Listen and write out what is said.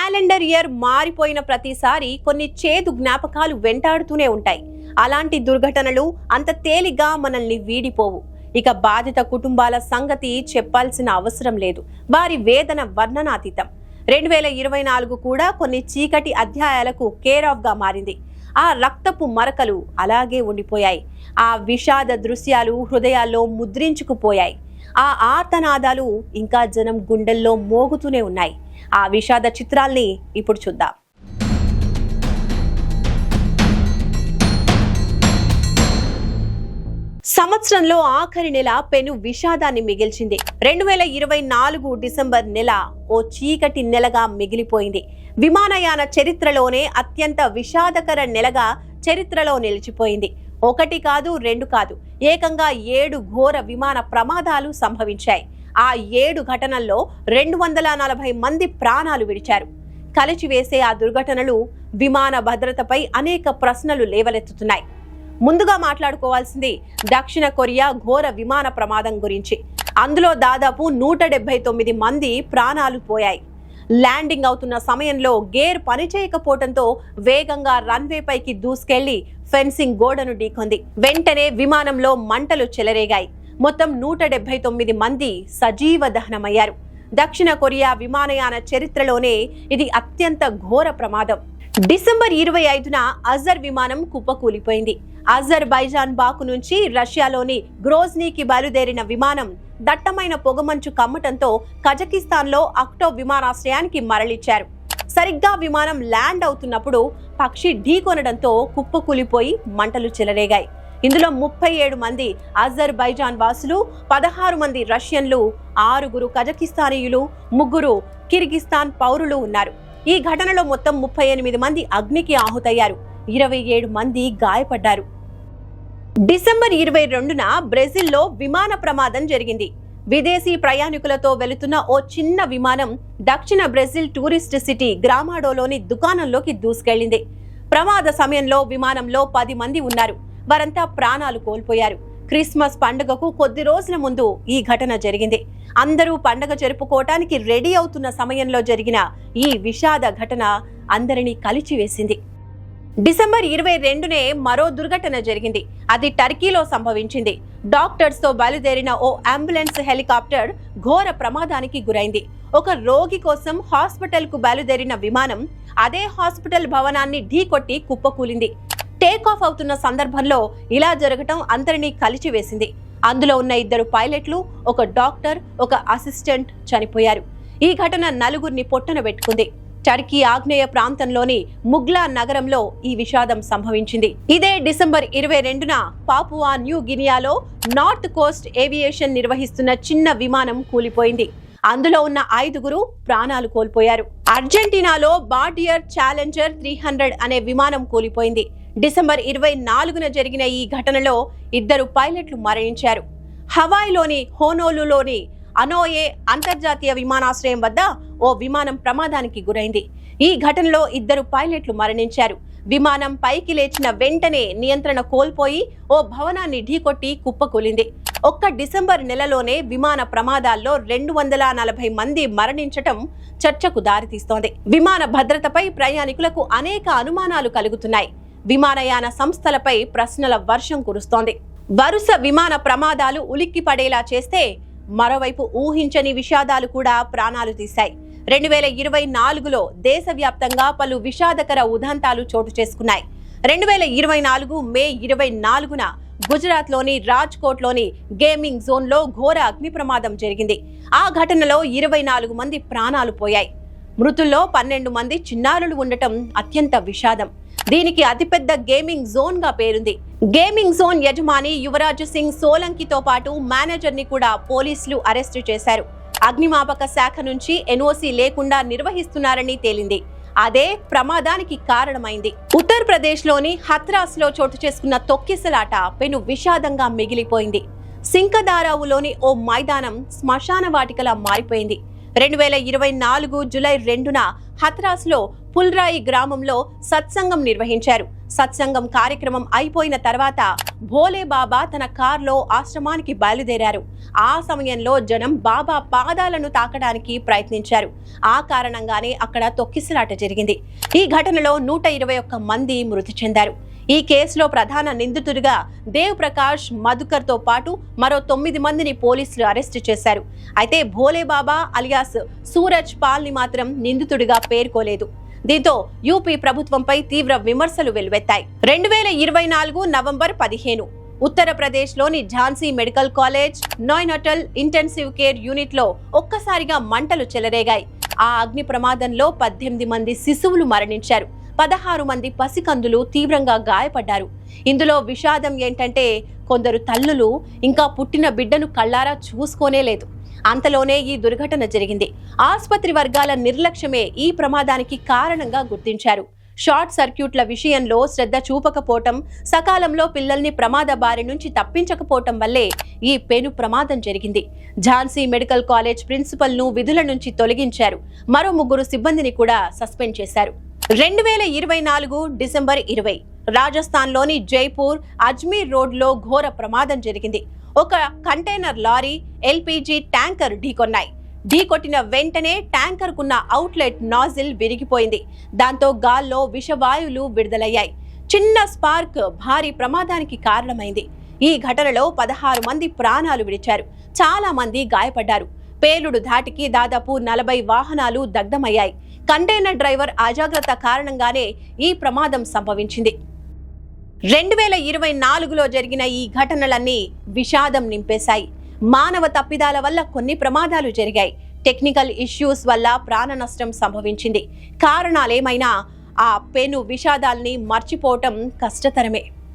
Calendar year మారిపోయిన ప్రతిసారి కొన్ని చేదు జ్ఞాపకాలు వెంటాడుతూనే ఉంటాయి. అలాంటి దుర్ఘటనలు అంత తేలిగ్గా మనల్ని వీడిపోవు. ఇక బాధిత కుటుంబాల సంగతి చెప్పాల్సిన అవసరం లేదు. వారి వేదన వర్ణనాతీతం. 2024 కూడా కొన్ని చీకటి అధ్యాయాలకు కేర్ ఆఫ్ గా మారింది. ఆ రక్తపు మరకలు అలాగే ఉండిపోయాయి. ఆ విషాద దృశ్యాలు హృదయాల్లో ముద్రించుకుపోయాయి. ఆ ఆర్తనాదాలు ఇంకా జనం గుండెల్లో మోగుతూనే ఉన్నాయి. ఆ విషాద చిత్రాల్ని ఇప్పుడు చూద్దాం. సంవత్సరంలో ఆఖరి నెల పెను విషాదాన్ని మిగిల్చింది. 2024 డిసెంబర్ నెల ఓ చీకటి నెలగా మిగిలిపోయింది. విమానయాన చరిత్రలోనే అత్యంత విషాదకర నెలగా చరిత్రలో నిలిచిపోయింది. ఒకటి కాదు, రెండు కాదు, ఏకంగా 7 ఘోర విమాన ప్రమాదాలు సంభవించాయి. ఆ 7 ఘటనల్లో 240 మంది ప్రాణాలు విడిచారు. కలిచివేసే ఆ దుర్ఘటనలు విమాన భద్రతపై అనేక ప్రశ్నలు లేవలెత్తుతున్నాయి. ముందుగా మాట్లాడుకోవాల్సింది దక్షిణ కొరియా ఘోర విమాన ప్రమాదం గురించి. అందులో దాదాపు 179 మంది ప్రాణాలు పోయాయి. ల్యాండింగ్ అవుతున్న సమయంలో గేర్ పనిచేయకపోవడంతో వేగంగా రన్వే పైకి దూసుకెళ్లి ఫెన్సింగ్ గోడను ఢీకొంది. వెంటనే విమానంలో మంటలు చెలరేగాయి. మొత్తం 179 మంది సజీవ దహనమయ్యారు. దక్షిణ కొరియా విమానయాన చరిత్రలోనే ఇది అత్యంత ఘోర ప్రమాదం. డిసెంబర్ 25న అజర్ విమానం కుప్పకూలిపోయింది. అజర్బైజాన్ బాకు నుంచి రష్యాలోని గ్రోజ్నీకి బయలుదేరిన విమానం దట్టమైన పొగమంచు కమ్మటంతో కజకిస్తాన్లో అక్టో విమానాశ్రయానికి మరలిచ్చారు. సరిగ్గా విమానం ల్యాండ్ అవుతున్నప్పుడు పక్షి ఢీకొనడంతో కుప్పకూలిపోయి మంటలు చెలరేగాయి. ఇందులో 37 మంది అజర్బైజాన్ వాసులు, 16 మంది రష్యన్లు, 6 కజకిస్తానీయులు, 3 కిర్గిస్తాన్ పౌరులు ఉన్నారు. ఈ ఘటనలో మొత్తం 38 మంది అగ్నికి ఆహుతయ్యారు. 27 మంది గాయపడ్డారు. డిసెంబర్ 22న బ్రెజిల్లో విమాన ప్రమాదం జరిగింది. విదేశీ ప్రయాణికులతో వెళుతున్న ఓ చిన్న విమానం దక్షిణ బ్రెజిల్ టూరిస్ట్ సిటీ గ్రామాడోలోని దుకాణంలోకి దూసుకెళ్లింది. ప్రమాద సమయంలో విమానంలో 10 మంది ఉన్నారు. వారంతా ప్రాణాలు కోల్పోయారు. క్రిస్మస్ పండుగకు కొద్ది రోజుల ముందు ఈ ఘటన జరిగింది. అందరూ పండుగ జరుపుకోవటానికి రెడీ అవుతున్న సమయంలో జరిగిన ఈ విషాద ఘటన అందరినీ కలిచివేసింది. డిసెంబర్ 22నే మరో దుర్ఘటన జరిగింది. అది టర్కీలో సంభవించింది. డాక్టర్స్ తో బయలుదేరిన ఓ అంబులెన్స్ హెలికాప్టర్ ఘోర ప్రమాదానికి గురైంది. ఒక రోగి కోసం హాస్పిటల్ కు బయలుదేరిన విమానం అదే హాస్పిటల్ భవనాన్ని ఢీకొట్టి కుప్పకూలింది. టేక్ ఆఫ్ అవుతున్న సందర్భంలో ఇలా జరగటం అందరినీ కలిచివేసింది. అందులో ఉన్న 2 పైలట్లు, ఒక డాక్టర్, ఒక అసిస్టెంట్ చనిపోయారు. ఈ ఘటన 4గురిని పొట్టన పెట్టుకుంది. టర్కీ ఆగ్నేయ ప్రాంతంలోని ముగ్లా నగరంలో ఈ విషాదం సంభవించింది. ఇదే డిసెంబర్ 22న పాపువా న్యూ గినియాలో నార్త్ కోస్ట్ ఏవియేషన్ నిర్వహిస్తున్న చిన్న విమానం కూలిపోయింది. అందులో ఉన్న 5 ప్రాణాలు కోల్పోయారు. అర్జెంటీనాలో బార్డియర్ ఛాలెంజర్ 300 అనే విమానం కూలిపోయింది. డిసెంబర్ 24న జరిగిన ఈ ఘటనలో 2 పైలట్లు మరణించారు. హవాయిలోని హోనోలులోని అనోయే అంతర్జాతీయ విమానాశ్రయం వద్ద ఓ విమానం ప్రమాదానికి గురైంది. ఈ ఘటనలో 2 పైలట్లు మరణించారు. విమానం పైకి లేచిన వెంటనే నియంత్రణ కోల్పోయి ఓ భవనాన్ని ఢీకొట్టి కుప్పకూలింది. ఒక్క డిసెంబర్ నెలలోనే విమాన ప్రమాదాల్లో 240 మంది మరణించటం చర్చకు దారితీస్తోంది. విమాన భద్రతపై ప్రయాణికులకు అనేక అనుమానాలు కలుగుతున్నాయి. విమానయాన సంస్థలపై ప్రశ్నల వర్షం కురుస్తోంది. వరుస విమాన ప్రమాదాలు ఉలిక్కి పడేలా చేస్తే మరోవైపు ఊహించని విషాదాలు కూడా ప్రాణాలు తీశాయి. 2024లో దేశవ్యాప్తంగా పలు విషాదకర ఉదంతాలు చోటు చేసుకున్నాయి. 2024 మే 24న గుజరాత్లోని రాజ్కోట్లోని గేమింగ్ జోన్లో ఘోర అగ్ని ప్రమాదం జరిగింది. ఆ ఘటనలో 24 మంది ప్రాణాలు పోయాయి. మృతుల్లో 12 మంది చిన్నారులు ఉండటం అత్యంత విషాదం. దీనికి అతిపెద్ద గేమింగ్ జోన్ గా పేరుంది. గేమింగ్ జోన్ యజమాని యువరాజ్ సింగ్ సోలంకితో పాటు మేనేజర్ ని కూడా పోలీసులు అరెస్టు చేశారు. అగ్నిమాపక శాఖ నుంచి ఎన్ఓసి లేకుండా నిర్వహిస్తున్నారని తేలింది. అదే ప్రమాదానికి కారణమైంది. ఉత్తరప్రదేశ్ లోని హత్రాస్ లో చోటు చేసుకున్న తొక్కిసలాట పెను విషాదంగా మిగిలిపోయింది. సింకదారావులోని ఓ మైదానం శ్మశాన వాటికలా మారిపోయింది. 2024 జూలై 2న హత్రాస్ లో పుల్రాయి గ్రామంలో సత్సంగం నిర్వహించారు. సత్సంగం కార్యక్రమం అయిపోయిన తర్వాత భోలే బాబా తన కారులో ఆశ్రమానికి బయలుదేరారు. ఆ సమయంలో జనం బాబా పాదాలను తాకడానికి ప్రయత్నించారు. ఆ కారణంగానే అక్కడ తొక్కిసలాట జరిగింది. ఈ ఘటనలో 121 మంది మృతి చెందారు. ఈ కేసులో ప్రధాన నిందితుడిగా దేవ్ ప్రకాష్ మధుకర్ తో పాటు మరో 9 మందిని పోలీసులు అరెస్టు చేశారు. అయితే భోలే బాబా అలియాస్ సూరజ్ పాల్ ని మాత్రం నిందితుడిగా పేర్కోలేదు. దీంతో యూపీ ప్రభుత్వంపై తీవ్ర విమర్శలు వెల్లువెత్తాయి. 2024 నవంబర్ 15 ఉత్తరప్రదేశ్ లోని Jhansi medical college neonatal intensive care unit లో ఒక్కసారిగా మంటలు చెలరేగాయి. ఆ అగ్ని ప్రమాదంలో 18 మంది శిశువులు మరణించారు. 16 మంది పసికందులు తీవ్రంగా గాయపడ్డారు. ఇందులో విషాదం ఏంటంటే కొందరు తల్లులు ఇంకా పుట్టిన బిడ్డను కళ్ళారా చూసుకోనే లేదు. అంతలోనే ఈ దుర్ఘటన జరిగింది. ఆసుపత్రి వర్గాల నిర్లక్ష్యమే ఈ ప్రమాదానికి కారణంగా గుర్తించారు. షార్ట్ సర్క్యూట్ల విషయంలో శ్రద్ధ చూపకపోవటం, సకాలంలో పిల్లల్ని ప్రమాద బారి నుంచి తప్పించకపోవటం వల్లే ఈ పెను ప్రమాదం జరిగింది. ఝాన్సీ మెడికల్ కాలేజ్ ప్రిన్సిపల్ ను విధుల నుంచి తొలగించారు. మరో 3 సిబ్బందిని కూడా సస్పెండ్ చేశారు. 2024 డిసెంబర్ 20 రాజస్థాన్లోని జైపూర్ అజ్మీర్ రోడ్లో ఘోర ప్రమాదం జరిగింది. ఒక కంటైనర్ లారీ, ఎల్పీజీ ట్యాంకర్ ఢీకొన్నాయి. ఢీకొట్టిన వెంటనే ట్యాంకర్ కున్న అవుట్లెట్ నాజిల్ విరిగిపోయింది. దాంతో గాల్లో విషవాయువులు విడుదలయ్యాయి. చిన్న స్పార్క్ భారీ ప్రమాదానికి కారణమైంది. ఈ ఘటనలో 16 మంది ప్రాణాలు విడిచారు. చాలా మంది గాయపడ్డారు. పేలుడు ధాటికి దాదాపు 40 వాహనాలు దగ్ధమయ్యాయి. కంటైనర్ డ్రైవర్ అజాగ్రత్త కారణంగానే ఈ ప్రమాదం సంభవించింది. 2024లో జరిగిన ఈ ఘటనలన్నీ విషాదం నింపేశాయి. మానవ తప్పిదాల వల్ల కొన్ని ప్రమాదాలు జరిగాయి. టెక్నికల్ ఇష్యూస్ వల్ల ప్రాణ నష్టం సంభవించింది. కారణాలేమైనా ఆ పెను విషాదాల్ని మర్చిపోవటం కష్టతరమే.